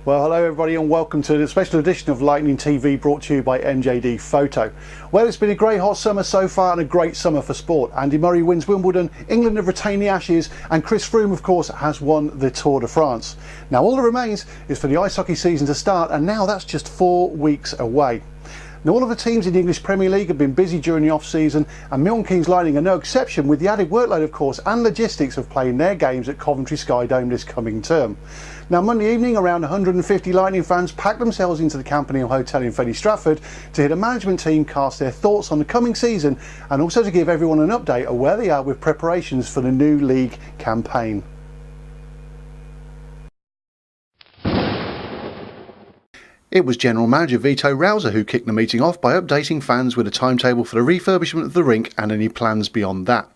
Well, hello everybody and welcome to the special edition of Lightning TV brought to you by MJD Photo. Well, it's been a great hot summer so far and a great summer for sport. Andy Murray wins Wimbledon, England have retained the Ashes and Chris Froome of course has won the Tour de France. Now all that remains is for the ice hockey season to start, and now that's just 4 weeks away. Now all of the teams in the English Premier League have been busy during the off-season, and Milton Keynes Lightning are no exception, with the added workload of course and logistics of playing their games at Coventry Sky Dome this coming term. Now Monday evening around 150 Lightning fans packed themselves into the Campanile Hotel in Fenny Stratford to hear the management team cast their thoughts on the coming season and also to give everyone an update of where they are with preparations for the new league campaign. It was General Manager Vito Rouser who kicked the meeting off by updating fans with a timetable for the refurbishment of the rink and any plans beyond that.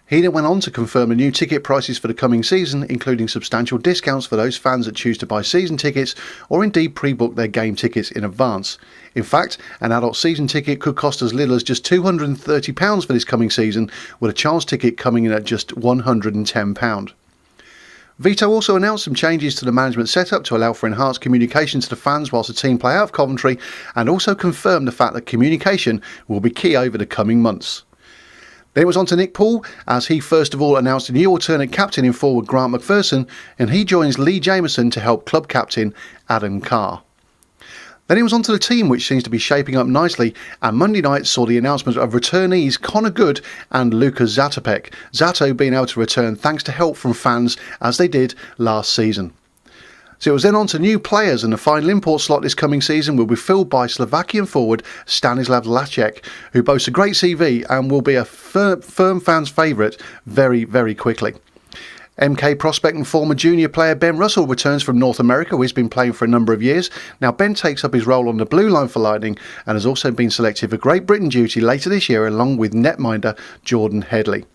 He then went on to confirm the new ticket prices for the coming season, including substantial discounts for those fans that choose to buy season tickets or indeed pre-book their game tickets in advance. In fact, an adult season ticket could cost as little as just £230 for this coming season, with a child's ticket coming in at just £110. Vito also announced some changes to the management setup to allow for enhanced communication to the fans whilst the team play out of Coventry, and also confirmed the fact that communication will be key over the coming months. Then it was on to Nick Paul, as he first of all announced a new alternate captain in forward Grant McPherson, and he joins Lee Jameson to help club captain Adam Carr. Then it was on to the team, which seems to be shaping up nicely, and Monday night saw the announcement of returnees Connor Good and Lucas Zatopek, Zato being able to return thanks to help from fans as they did last season. So it was then on to new players, and the final import slot this coming season will be filled by Slovakian forward Stanislav Lacek, who boasts a great CV and will be a firm fans' favourite very, very quickly. MK prospect and former junior player Ben Russell returns from North America, where he's been playing for a number of years. Now Ben takes up his role on the blue line for Lightning and has also been selected for Great Britain duty later this year along with netminder Jordan Headley.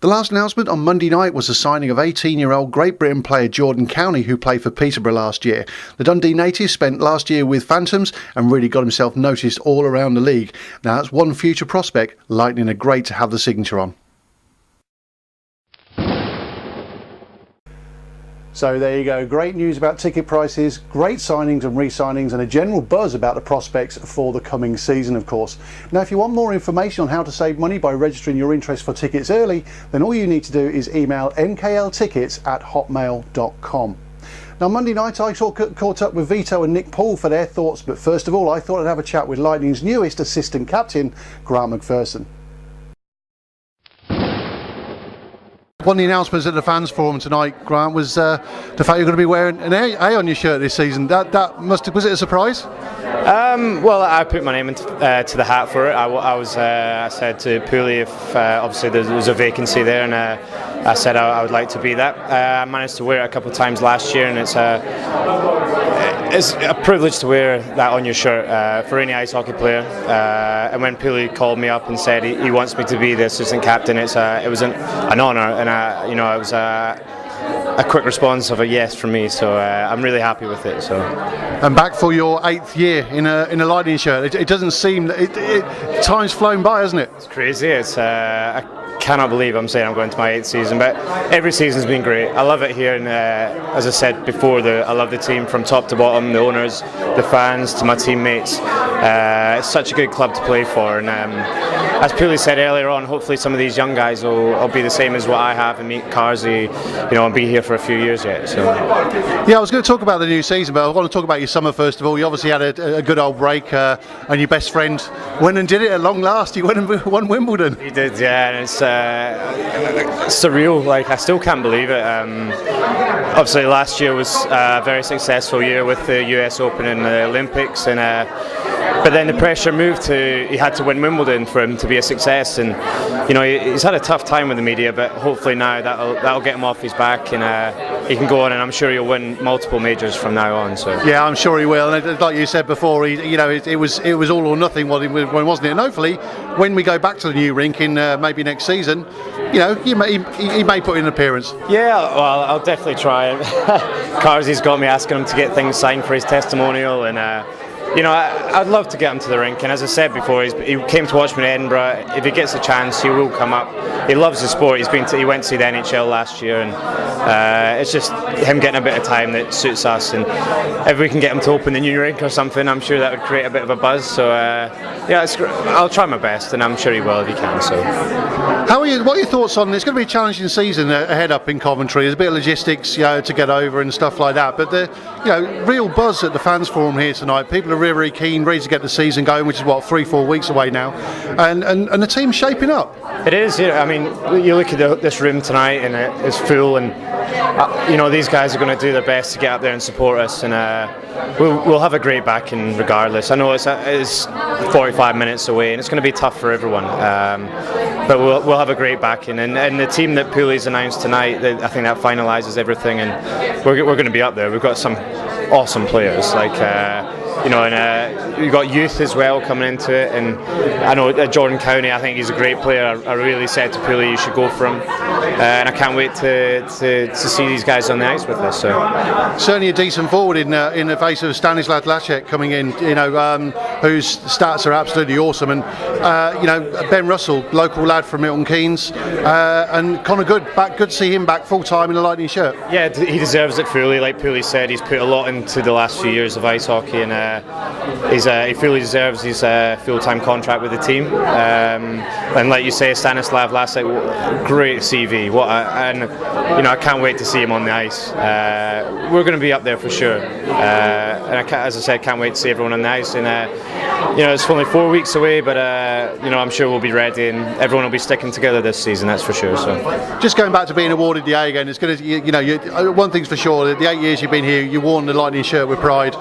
The last announcement on Monday night was the signing of 18-year-old Great Britain player Jordan Cowney, who played for Peterborough last year. The Dundee native spent last year with Phantoms and really got himself noticed all around the league. Now that's one future prospect Lightning are great to have the signature on. So there you go, great news about ticket prices, great signings and re-signings, and a general buzz about the prospects for the coming season of course. Now if you want more information on how to save money by registering your interest for tickets early, then all you need to do is email mkltickets@hotmail.com. Now Monday night I caught up with Vito and Nick Paul for their thoughts, but first of all I thought I'd have a chat with Lightning's newest assistant captain, Grant McPherson. One of the announcements at the fans forum tonight, Grant, was the fact you're going to be wearing an A on your shirt this season. Was it a surprise? Well, I put my name into the hat for it. I said to Pooley if obviously there was a vacancy there, and I said I would like to be that. I managed to wear it a couple of times last year, and it's a privilege to wear that on your shirt for any ice hockey player. And when Pooley called me up and said he wants me to be the assistant captain, it was an honour, and it was a quick response of a yes from me, so I'm really happy with it. So, and back for your 8th year in a Lightning shirt. It doesn't seem time's flown by, hasn't it? It's crazy. I cannot believe I'm saying I'm going to my 8th season, but every season's been great. I love it here, and as I said before, I love the team from top to bottom, the owners, the fans, to my teammates. It's such a good club to play for, and as Pooley said earlier on, hopefully some of these young guys will be the same as what I have and meet Carsey, and be here for a few years yet. So. Yeah, I was going to talk about the new season, but I want to talk about your summer first of all. You obviously had a good old break, and your best friend went and did it at long last. You went and won Wimbledon. He did, yeah, and it's surreal. Like, I still can't believe it. Obviously, last year was a very successful year with the US Open and the Olympics, and but then the pressure moved to he had to win Wimbledon for him to be a success, and he's had a tough time with the media, but hopefully now that'll get him off his back, and he can go on, and I'm sure he'll win multiple majors from now on. So yeah, I'm sure he will. And like you said before, it was all or nothing, wasn't it? And hopefully, when we go back to the new rink in maybe next season, he may put in an appearance. Yeah, well, I'll definitely try. Carsey's got me asking him to get things signed for his testimonial, and I'd love to get him to the rink, and as I said before, he came to watch me in Edinburgh. If he gets a chance, he will come up. He loves the sport. He went to see the NHL last year, and it's just him getting a bit of time that suits us. And if we can get him to open the new rink or something, I'm sure that would create a bit of a buzz. So I'll try my best, and I'm sure he will if he can. So, what are your thoughts on? It's going to be a challenging season ahead up in Coventry. There's a bit of logistics, to get over and stuff like that. But the, real buzz at the fans forum here tonight. People are really keen, ready to get the season going, which is 3-4 weeks away now, and the team's shaping up. It is. I mean, you look at this room tonight, and it's full, and these guys are going to do their best to get up there and support us, and we'll have a great backing regardless. I know it's 45 minutes away, and it's going to be tough for everyone, but we'll have a great backing, and the team that Pooley's announced tonight, I think that finalises everything, and we're going to be up there. We've got some awesome players, and we've got youth as well coming into it, and I know Jordan County, I think he's a great player. I really said to Pooley you should go for him, and I can't wait to see these guys on the ice with us. So certainly a decent forward in the face of Stanislav Lacek coming in, whose stats are absolutely awesome, and Ben Russell, local lad from Milton Keynes, and Connor Good to see him back full time in a Lightning shirt. Yeah, he deserves it fully. Like Pooley said, he's put a lot into the last few years of ice hockey, and he fully deserves his full-time contract with the team. And like you say, Stanislav Lacek, great CV. I can't wait to see him on the ice. We're going to be up there for sure. And as I said, can't wait to see everyone on the ice. And it's only 4 weeks away, but I'm sure we'll be ready, and everyone will be sticking together this season. That's for sure. So, just going back to being awarded the A again, it's going to, one thing's for sure: the 8 years you've been here, you worn the Lightning shirt with pride.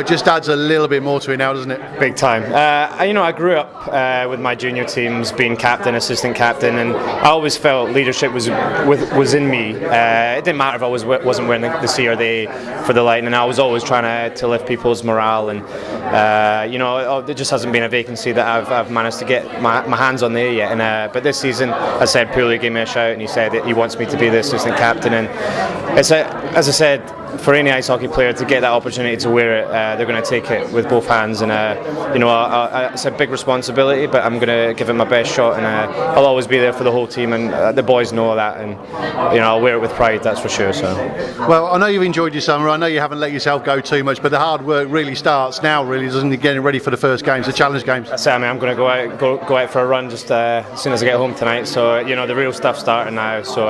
Just adds a little bit more to it now, doesn't it? Big time. I grew up with my junior teams being captain, assistant captain, and I always felt leadership was in me. It didn't matter if I wasn't wearing the C or the A for the Lightning. I was always trying to lift people's morale, and there just hasn't been a vacancy that I've managed to get my hands on there yet. And but this season, I said, Pooley gave me a shout, and he said that he wants me to be the assistant captain, and as I said, for any ice hockey player to get that opportunity to wear it, they're going to take it with both hands, and it's a big responsibility, but I'm going to give it my best shot, and I'll always be there for the whole team, and the boys know that, and I'll wear it with pride, that's for sure. So, well, I know you've enjoyed your summer. I know you haven't let yourself go too much, but the hard work really starts now, really, doesn't it? Getting ready for the first games, the challenge games. That's it. I mean, I'm going to go out for a run just as soon as I get home tonight. So the real stuff's starting now. So,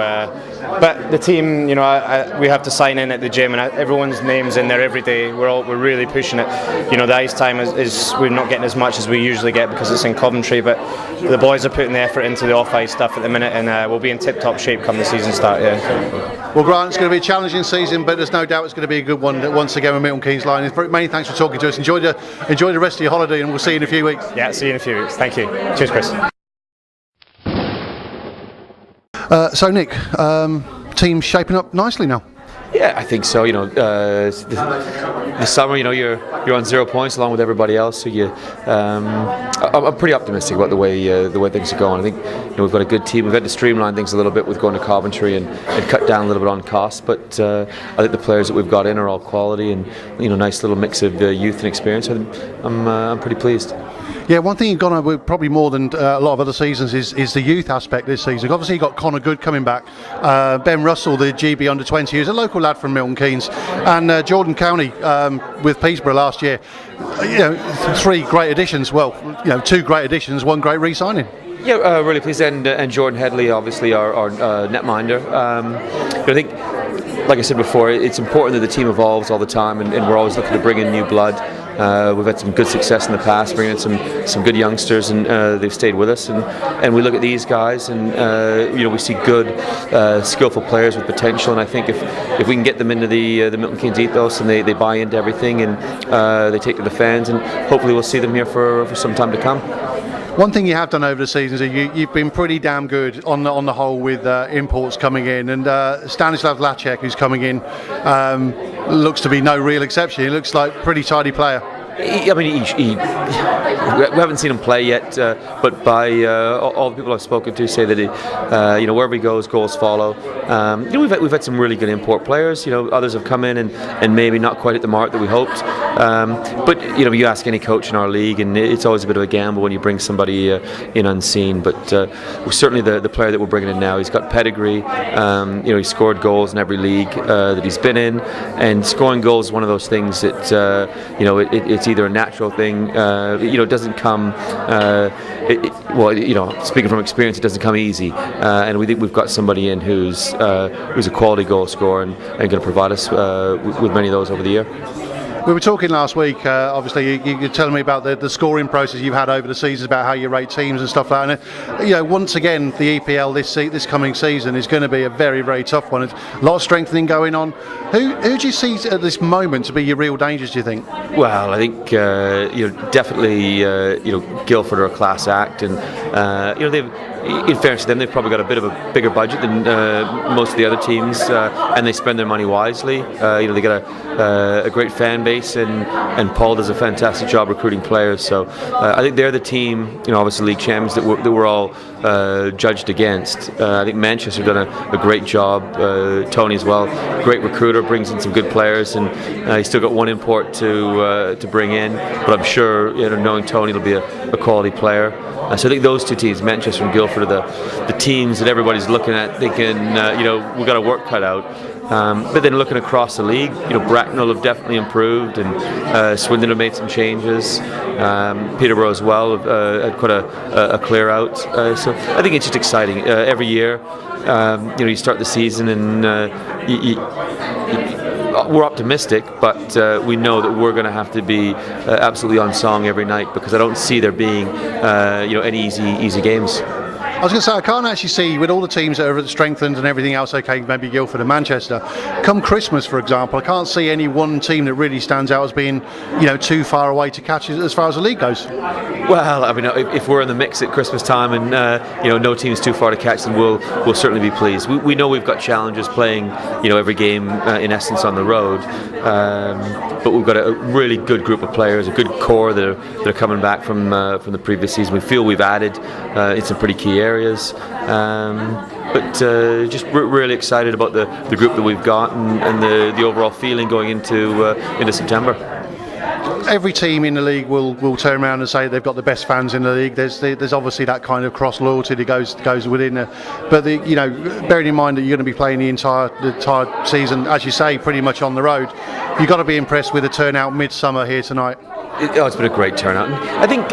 but the team, we have to sign in at the gym, and everyone's name's in there every day. We're really pushing it. The ice time is we're not getting as much as we usually get because it's in Coventry, but the boys are putting the effort into the off-ice stuff at the minute, and we'll be in tip-top shape come the season start. Yeah. Well, Grant, it's going to be a challenging season, but there's no doubt it's going to be a good one once again with Milton Keynes Lightning. Many thanks for talking to us. Enjoy the rest of your holiday, and we'll see you in a few weeks. Yeah, see you in a few weeks. Thank you. Cheers, Chris. So, Nick, team's shaping up nicely now. Yeah, I think so. The summer, you're on 0 points along with everybody else. So I'm pretty optimistic about the way things are going. I think we've got a good team. We've had to streamline things a little bit with going to Coventry and cut down a little bit on costs. But I think the players that we've got in are all quality, and nice little mix of youth and experience. I'm pretty pleased. Yeah, one thing you've gone on with probably more than a lot of other seasons is the youth aspect this season. Obviously, you've got Connor Good coming back, Ben Russell, the GB under-20, who's a local lad from Milton Keynes, and Jordan County with Peterborough last year. 3 great additions. Well, 2 great additions, 1 great re-signing. Yeah, really pleased, and Jordan Headley, obviously our netminder. I think, like I said before, it's important that the team evolves all the time, and we're always looking to bring in new blood. We've had some good success in the past, bringing in some good youngsters, and they've stayed with us. And we look at these guys, and we see good, skillful players with potential. And I think if we can get them into the Milton Keynes ethos, and they buy into everything, and they take to the fans, and hopefully we'll see them here for some time to come. One thing you have done over the seasons is you've been pretty damn good on the whole with imports coming in, and Stanislav Lacek, who's coming in, looks to be no real exception. He looks like a pretty tidy player. We haven't seen him play yet, but by all the people I've spoken to say that wherever he goes, goals follow. We've had some really good import players. Others have come in and maybe not quite at the mark that we hoped. But you ask any coach in our league, and it's always a bit of a gamble when you bring somebody in unseen. But certainly the player that we're bringing in now, he's got pedigree. He scored goals in every league that he's been in, and scoring goals is one of those things that it's either a natural thing. It doesn't come. Speaking from experience, it doesn't come easy, and we think we've got somebody in who's a quality goal scorer and going to provide us with many of those over the year. We were talking last week, obviously you were telling me about the scoring process you've had over the seasons, about how you rate teams and stuff like that. And, once again, the EPL this coming season is going to be a very, very tough one. It's a lot of strengthening going on. Who do you see at this moment to be your real dangers, do you think? Well, I think definitely Guildford are a class act, and they've, in fairness to them, they've probably got a bit of a bigger budget than most of the other teams, and they spend their money wisely. They got a great fan base, and Paul does a fantastic job recruiting players. So I think they're the team, obviously league champions that we're all judged against. I think Manchester have done a great job. Tony as well, great recruiter, brings in some good players, and he's still got one import to bring in. But I'm sure, knowing Tony, will be a quality player. So I think those two teams, Manchester and Guildford, are the teams that everybody's looking at thinking, we've got our work cut out. But then looking across the league, Bracknell have definitely improved, and Swindon have made some changes. Peterborough as well had quite a clear out. So I think it's just exciting. Every year, you start the season and we're optimistic, but we know that we're going to have to be absolutely on song every night, because I don't see there being any easy games. I was going to say, I can't actually see, with all the teams that are strengthened and everything else, okay, maybe Guildford and Manchester, come Christmas, for example, I can't see any one team that really stands out as being, too far away to catch as far as the league goes. Well, I mean, if we're in the mix at Christmas time and no team's too far to catch, then we'll certainly be pleased. We know we've got challenges playing, every game in essence on the road, but we've got a really good group of players, a good core that are coming back from the previous season. We feel we've added in some pretty key areas, but just really excited about the group that we've got and the overall feeling going into September. Every team in the league will turn around and say they've got the best fans in the league. There's obviously that kind of cross loyalty that goes within there. But bearing in mind that you're going to be playing the entire season, as you say, pretty much on the road, you've got to be impressed with the turnout midsummer here tonight. It's been a great turnout. I think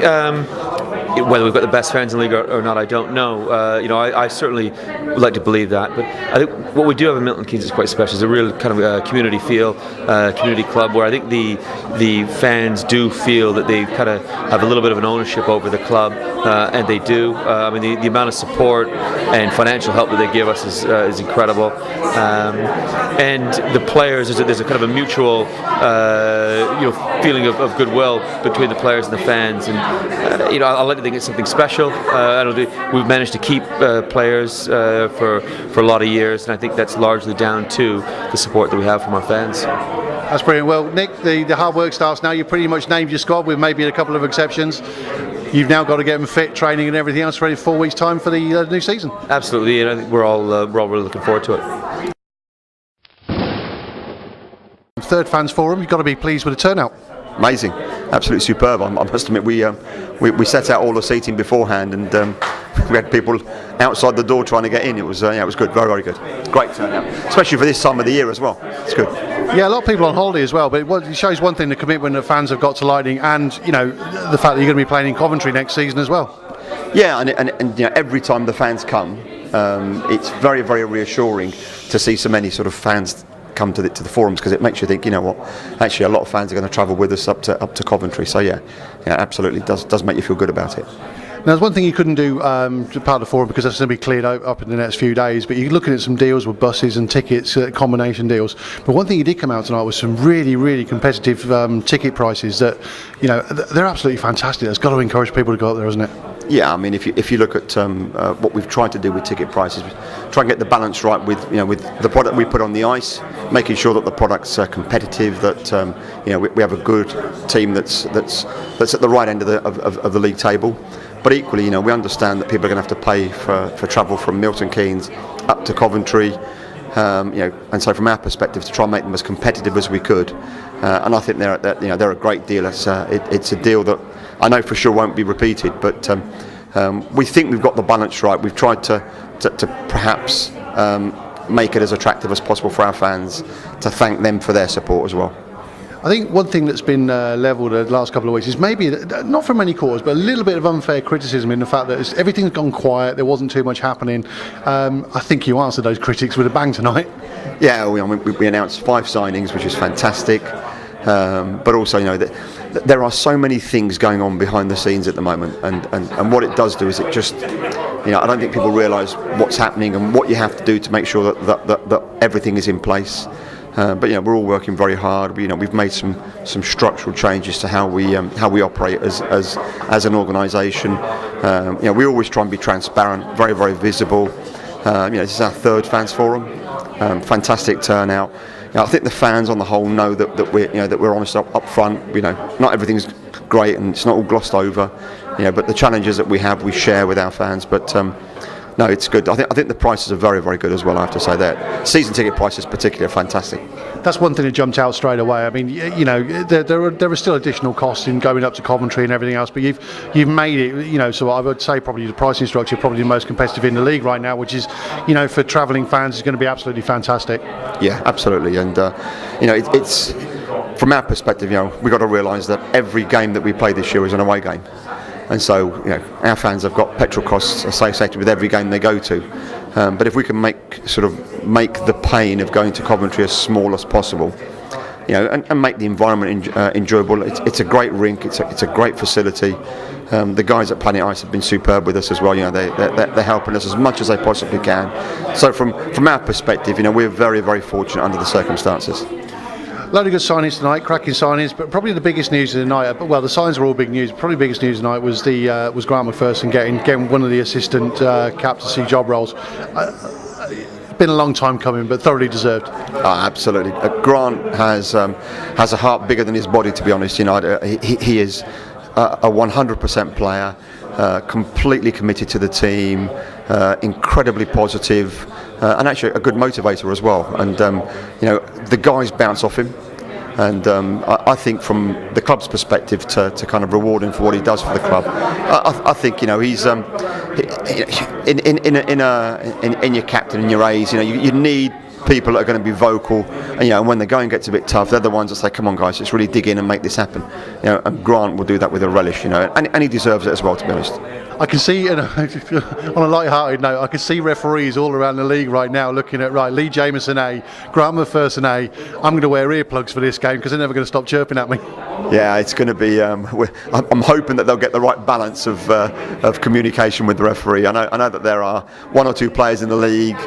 whether we've got the best fans in the league or not, I don't know. I certainly would like to believe that. But I think what we do have in Milton Keynes is quite special. It's a real kind of community feel, community club, where I think the fans do feel that they kind of have a little bit of an ownership over the club, and they do. I mean, the amount of support and financial help that they give us is incredible. And the players, there's a kind of a mutual feeling of goodwill between the players and the fans. And I'll let you think it's something special. We've managed to keep players for a lot of years, and I think that's largely down to the support that we have from our fans. That's brilliant. Well, Nick, the hard work starts now. You pretty much named your squad, with maybe a couple of exceptions. You've now got to get them fit, training and everything else ready for 4 weeks' time for the new season. Absolutely, and I think we're all really looking forward to it. Third Fans Forum, you've got to be pleased with the turnout. Amazing, absolutely superb. I must admit, we set out all the seating beforehand, and we had people outside the door trying to get in. It was good, very, very good. Great turnout, especially for this time of the year as well. It's good. Yeah, a lot of people on holiday as well, but it shows one thing: the commitment that fans have got to Lightning, and the fact that you're going to be playing in Coventry next season as well. Yeah, and every time the fans come, it's very, very reassuring to see so many sort of fans come to the forums, because it makes you think, actually a lot of fans are going to travel with us up to Coventry. So yeah, absolutely does make you feel good about it. Now, there's one thing you couldn't do part of the forum, because that's going to be cleared up in the next few days, but you're looking at some deals with buses and tickets, combination deals. But one thing you did come out tonight was some really, really competitive ticket prices that, they're absolutely fantastic. That's got to encourage people to go up there, hasn't it? Yeah, I mean, if you look at what we've tried to do with ticket prices, try and get the balance right with the product we put on the ice, making sure that the product's competitive, that we have a good team that's at the right end of the league table. But equally, we understand that people are going to have to pay for travel from Milton Keynes up to Coventry. And so from our perspective, to try and make them as competitive as we could, and I think they're a great deal. It's a deal that I know for sure won't be repeated, but we think we've got the balance right. We've tried to perhaps make it as attractive as possible for our fans, to thank them for their support as well. I think one thing that's been levelled the last couple of weeks is maybe, not from any cause, but a little bit of unfair criticism in the fact that everything's gone quiet, there wasn't too much happening. I think you answered those critics with a bang tonight. Yeah, we announced 5 signings, which is fantastic. But also, there are so many things going on behind the scenes at the moment, and what it does do is it just, I don't think people realise what's happening and what you have to do to make sure that everything is in place. But we're all working very hard. We've made some structural changes to how we operate as an organisation. We always try and be transparent, very, very visible. This is our 3rd fans forum. Fantastic turnout. I think the fans on the whole know that we're honest up front. Not everything's great and it's not all glossed over. But the challenges that we have, we share with our fans. But no, it's good. I think the prices are very, very good as well, I have to say that. Season ticket prices particularly are fantastic. That's one thing that jumped out straight away. I mean, there are still additional costs in going up to Coventry and everything else, but you've made it, so I would say probably the pricing structure probably the most competitive in the league right now, which is, for travelling fans is going to be absolutely fantastic. Yeah, absolutely. And, it's from our perspective, we've got to realise that every game that we play this year is an away game. And so, our fans have got petrol costs associated with every game they go to. But if we can make the pain of going to Coventry as small as possible, and make the environment enjoyable. It's a great rink. It's a great facility. The guys at Planet Ice have been superb with us as well. They're helping us as much as they possibly can. So from our perspective, we're very, very fortunate under the circumstances. Load of good signings tonight, cracking signings, but probably the biggest news of the night. Well, the signs were all big news. Probably the biggest news tonight was Grant McPherson getting one of the assistant captaincy job roles. Been a long time coming, but thoroughly deserved. Absolutely. Grant has a heart bigger than his body, to be honest. He is a 100% player, completely committed to the team, incredibly positive, and actually a good motivator as well. And the guys bounce off him. And I think from the club's perspective, to kind of reward him for what he does for the club, I think he's in your captain, in your A's. You need people that are going to be vocal, and when the going gets a bit tough, they're the ones that say, "Come on, guys, let's really dig in and make this happen." And Grant will do that with a relish, and he deserves it as well, to be honest. I can see, on a light-hearted note, I can see referees all around the league right now looking at, Lee Jameson A, Grant McPherson A, I'm going to wear earplugs for this game because they're never going to stop chirping at me. Yeah, it's going to be, I'm hoping that they'll get the right balance of communication with the referee. I know that there are 1 or 2 players in the league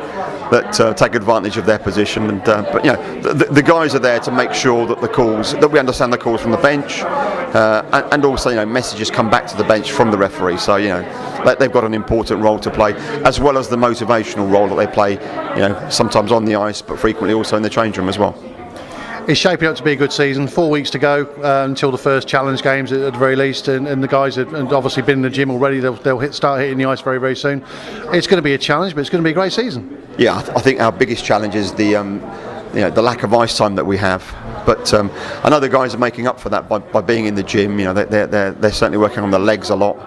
that take advantage of their position, but the guys are there to make sure that we understand the calls from the bench, and also messages come back to the bench from the referee. So they've got an important role to play, as well as the motivational role that they play, sometimes on the ice, but frequently also in the change room as well. It's shaping up to be a good season. 4 weeks to go until the first challenge games at the very least, and the guys have obviously been in the gym already. They'll start hitting the ice very, very soon. It's going to be a challenge, but it's going to be a great season. Yeah, I think our biggest challenge is the lack of ice time that we have. But I know the guys are making up for that by being in the gym. They're certainly working on the legs a lot,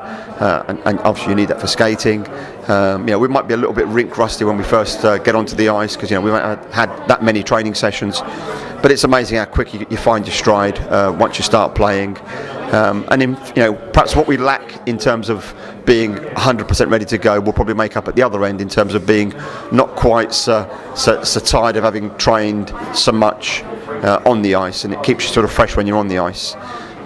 and obviously you need that for skating. We might be a little bit rink rusty when we first get onto the ice because we haven't had that many training sessions. But it's amazing how quick you find your stride once you start playing. And perhaps what we lack in terms of being 100% ready to go, we'll probably make up at the other end in terms of being not quite so tired of having trained so much on the ice, and it keeps you sort of fresh when you're on the ice.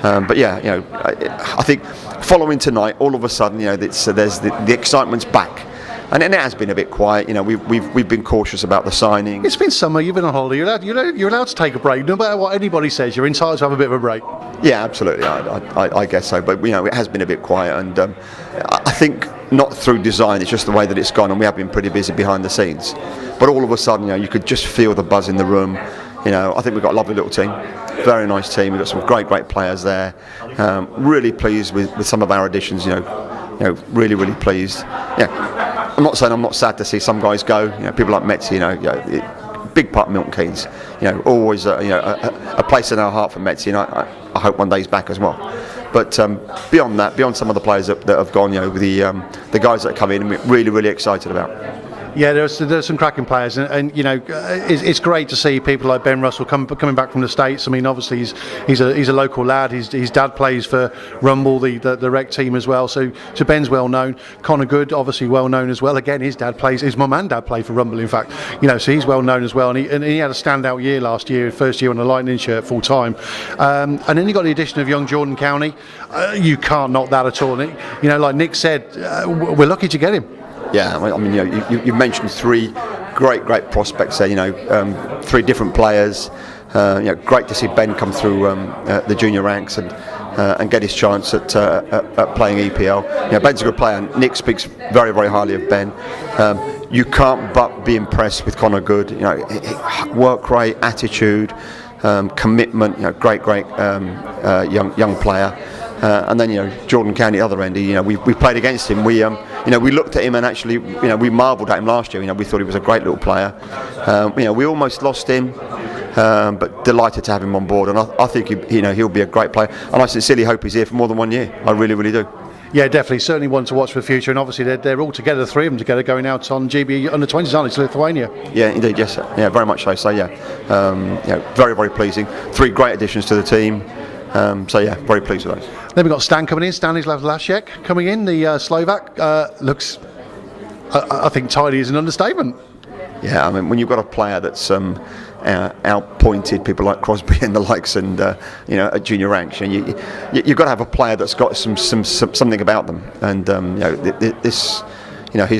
But I think following tonight, all of a sudden, there's the excitement's back. And it has been a bit quiet. We've been cautious about the signing. It's been summer. You've been on holiday. You're allowed to take a break. No matter what anybody says, you're entitled to have a bit of a break. Yeah, absolutely. I guess so. But it has been a bit quiet, and I think not through design. It's just the way that it's gone, and we have been pretty busy behind the scenes. But all of a sudden, you could just feel the buzz in the room. I think we've got a lovely little team. Very nice team. We've got some great players there. Really pleased with some of our additions. Really, really pleased. Yeah. I'm not saying I'm not sad to see some guys go. People like Metzi, big part of Milton Keynes. Always a place in our heart for Mets. I hope one day he's back as well. But beyond that, beyond some of the players that have gone, the guys that come in, we're really, really excited about. Yeah, there's some cracking players, and it's great to see people like Ben Russell coming back from the States. I mean, obviously he's a local lad. His dad plays for Rumble, the rec team as well. So Ben's well known. Connor Good, obviously well known as well. Again, his mum and dad play for Rumble. In fact, so he's well known as well. And he had a standout year last year, first year on the Lightning shirt full time. And then you got the addition of young Jordan County. You can't knock that at all. Like Nick said, we're lucky to get him. Yeah, I mean, you've mentioned three great prospects there. 3 different players. Great to see Ben come through the junior ranks and get his chance at playing EPL. Ben's a good player. Nick speaks very, very highly of Ben. You can't but be impressed with Connor Good. Work rate, attitude, commitment. Great young player. And then Jordan County at the other end. We played against him. We looked at him and actually we marvelled at him last year. We thought he was a great little player. We almost lost him, but delighted to have him on board. And I think he'll be a great player. And I sincerely hope he's here for more than 1 year. I really, really do. Yeah, definitely. Certainly one to watch for the future. And obviously they're all together, the 3 of them together, going out on GB under 20s, aren't they, to Lithuania? Yeah, indeed. Yes. Yeah, very much so. So very, very pleasing. 3 great additions to the team. Very pleased with those. Then we've got Stan coming in, Stanislav Lashek coming in, the Slovak. Looks, I think, tidy is an understatement. Yeah, I mean, when you've got a player that's outpointed people like Crosby and the likes, and at junior ranks, you've got to have a player that's got something about them. And his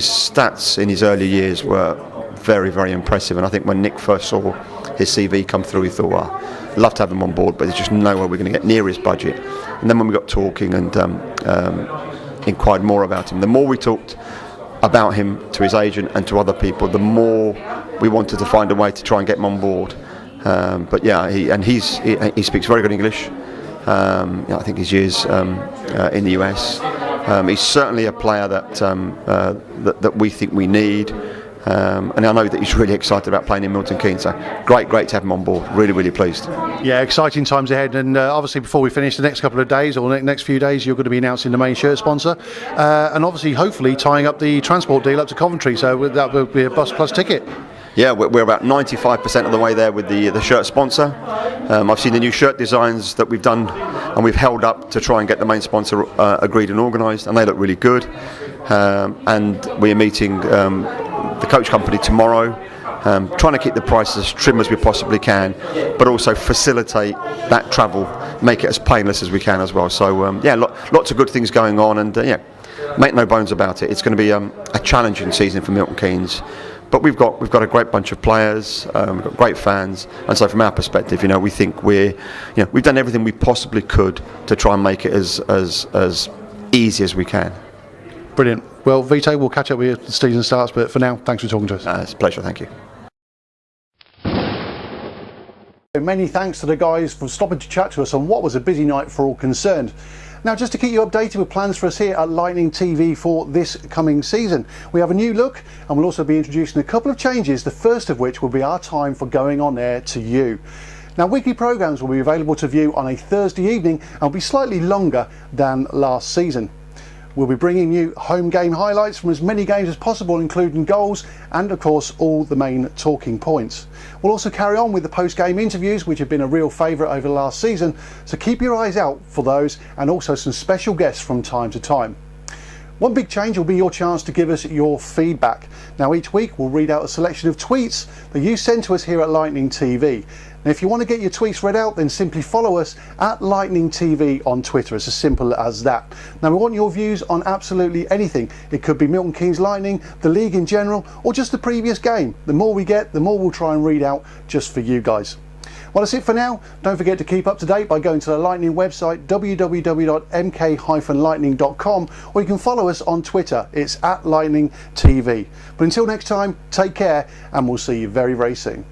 stats in his early years were very, very impressive. And I think when Nick first saw his CV come through, he thought, wow, love to have him on board, but there's just no way we're going to get near his budget. And then when we got talking and inquired more about him, the more we talked about him to his agent and to other people, the more we wanted to find a way to try and get him on board. He speaks very good English. I think his years in the US. He's certainly a player that we think we need. And I know that he's really excited about playing in Milton Keynes. So great to have him on board. Really, really pleased. Yeah, exciting times ahead. And obviously, before we finish the next couple of days or the next few days, you're going to be announcing the main shirt sponsor, and obviously, hopefully, tying up the transport deal up to Coventry. So that will be a bus plus ticket. Yeah, we're about 95% of the way there with the shirt sponsor. I've seen the new shirt designs that we've done and we've held up to try and get the main sponsor agreed and organised, and they look really good. And we're meeting the coach company tomorrow, trying to keep the prices as trim as we possibly can, but also facilitate that travel, make it as painless as we can as well. So lots of good things going on, and make no bones about it, it's going to be a challenging season for Milton Keynes. But we've got a great bunch of players, we've got great fans, and so from our perspective, we think we've done everything we possibly could to try and make it as easy as we can. Brilliant. Well, Vito, we'll catch up with you as the season starts, but for now, thanks for talking to us. It's a pleasure, thank you. Many thanks to the guys for stopping to chat to us on what was a busy night for all concerned. Now, just to keep you updated with plans for us here at Lightning TV for this coming season, we have a new look, and we'll also be introducing a couple of changes, the first of which will be our time for going on air to you. Now, weekly programmes will be available to view on a Thursday evening and will be slightly longer than last season. We'll be bringing you home game highlights from as many games as possible, including goals and, of course, all the main talking points. We'll also carry on with the post-game interviews, which have been a real favourite over the last season, so keep your eyes out for those, and also some special guests from time to time. One big change will be your chance to give us your feedback. Now, each week we'll read out a selection of tweets that you send to us here at Lightning TV. Now, if you want to get your tweets read out, then simply follow us at Lightning TV on Twitter. It's as simple as that. Now, we want your views on absolutely anything. It could be Milton Keynes Lightning, the league in general, or just the previous game. The more we get, the more we'll try and read out just for you guys. Well, that's it for now. Don't forget to keep up to date by going to the Lightning website, www.mk-lightning.com, or you can follow us on Twitter. It's at Lightning TV. But until next time, take care, and we'll see you very, very soon.